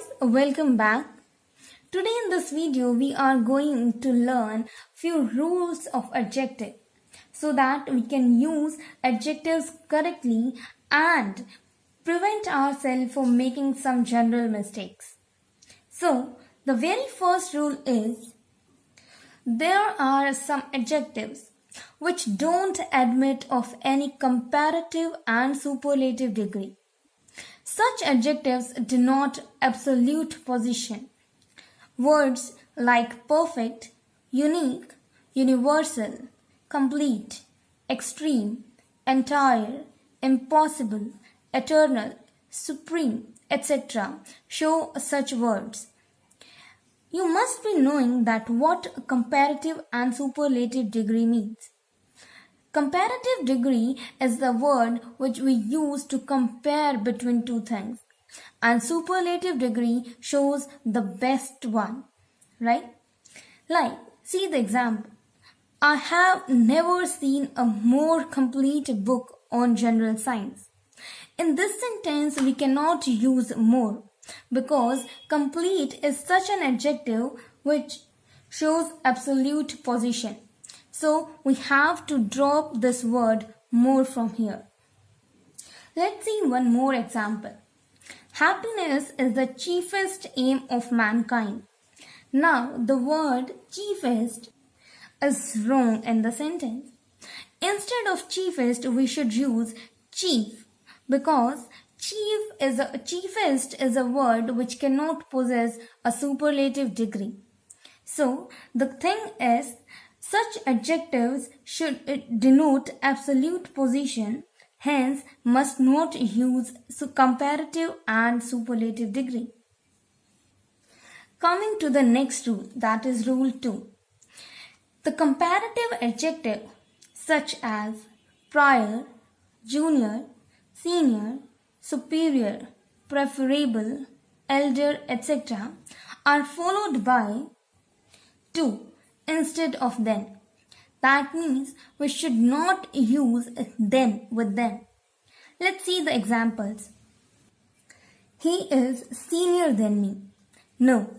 guys, welcome back. Today in this video we are going to learn few rules of adjective so that we can use adjectives correctly and prevent ourselves from making some general mistakes. So the very first rule is there are some adjectives which don't admit of any comparative and superlative degree. Such adjectives denote absolute position. Words like perfect, unique, universal, complete, extreme, entire, impossible, eternal, supreme, etc. show such words. You must be knowing that what comparative and superlative degree means. Comparative degree is the word which we use to compare between two things, and superlative degree shows the best one, right? Like, see the example. I have never seen a more complete book on general science. In this sentence, we cannot use more because complete is such an adjective which shows absolute position. So we have to drop this word more from here. Let's see one more example. Happiness is the chiefest aim of mankind. Now the word chiefest is wrong in the sentence. Instead of chiefest, we should use chief because chiefest is a word which cannot possess a superlative degree. So the thing is, such adjectives should denote absolute position, hence must not use comparative and superlative degree. Coming to the next rule, that is rule 2. The comparative adjective such as prior, junior, senior, superior, preferable, elder, etc. are followed by to instead of then. That means we should not use then with them. Let's see the examples. He is senior than me. No,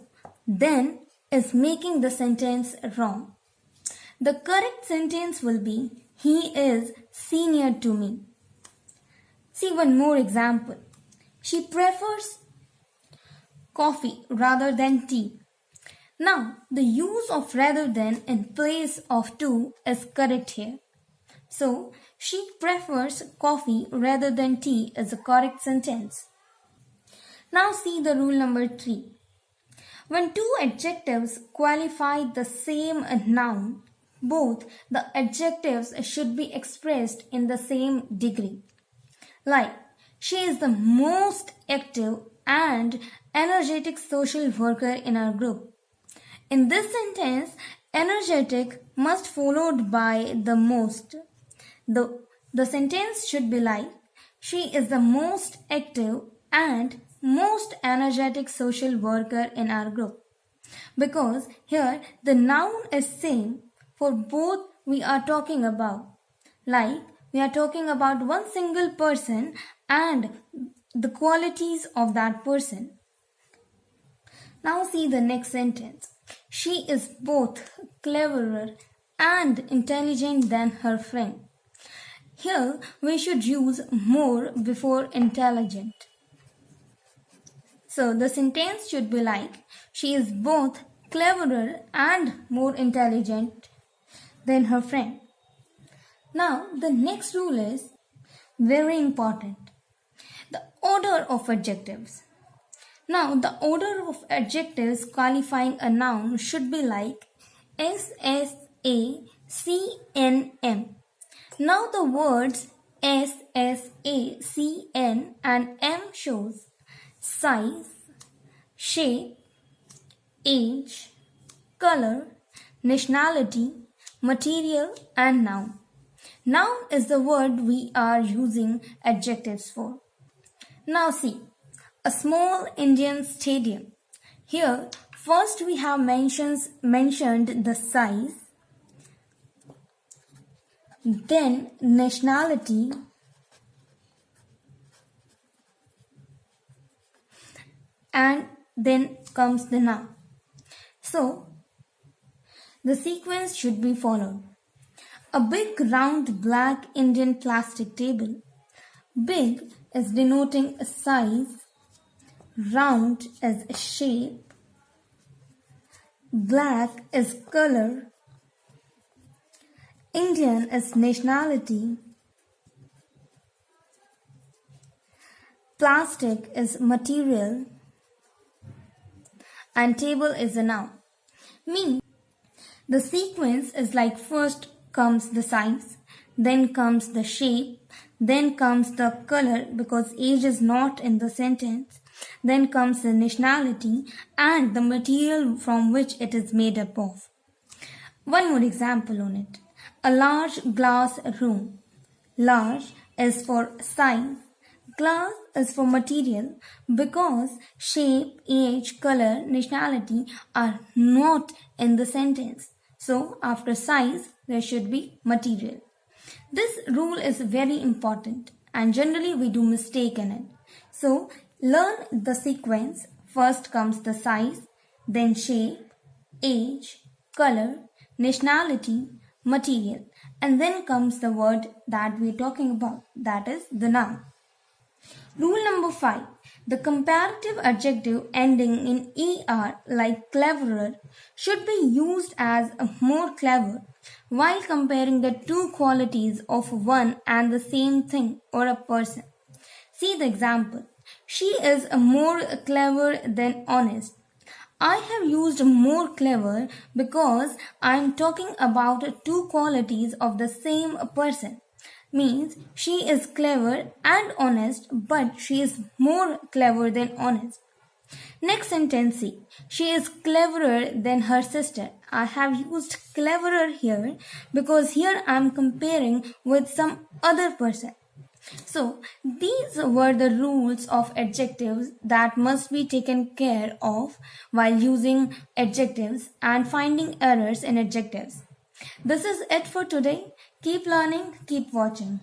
then is making the sentence wrong. The correct sentence will be he is senior to me. See one more example. She prefers coffee rather than tea. Now, the use of rather than in place of to is correct here. So, she prefers coffee rather than tea is a correct sentence. Now see the rule number 3. When two adjectives qualify the same noun, both the adjectives should be expressed in the same degree. Like, she is the most active and energetic social worker in our group. In this sentence, energetic must followed by the most. The sentence should be like, she is the most active and most energetic social worker in our group. Because here the noun is same for both we are talking about. Like, we are talking about one single person and the qualities of that person. Now see the next sentence. She is both cleverer and intelligent than her friend. Here we should use more before intelligent. So the sentence should be like, she is both cleverer and more intelligent than her friend. Now the next rule is very important. The order of adjectives. Now, the order of adjectives qualifying a noun should be like S, S, A, C, N, M. Now, the words S, S, A, C, N and M shows size, shape, age, color, nationality, material and noun. Noun is the word we are using adjectives for. Now see. A small Indian stadium. Here, first we have mentioned the size, then nationality, and then comes the noun. So, the sequence should be followed. A big round black Indian plastic table. Big is denoting a size, round is a shape, black is color, Indian is nationality, plastic is material, and table is a noun. Means the sequence is like first comes the size, then comes the shape, then comes the color because age is not in the sentence, then comes the nationality and the material from which it is made up of. One more example on it. A large glass room. Large is for size, glass is for material because shape, age, color, nationality are not in the sentence. So after size, there should be material. This rule is very important and generally we do mistake in it. So learn the sequence. First comes the size, then shape, age, color, nationality, material, and then comes the word that we're talking about, that is the noun. Rule number 5. The comparative adjective ending in er like cleverer should be used as more clever while comparing the two qualities of one and the same thing or a person. See the example. She is more clever than honest. I have used more clever because I am talking about two qualities of the same person. Means she is clever and honest, but she is more clever than honest. Next sentence C. She is cleverer than her sister. I have used cleverer here because here I am comparing with some other person. So, these were the rules of adjectives that must be taken care of while using adjectives and finding errors in adjectives. This is it for today. Keep learning, keep watching.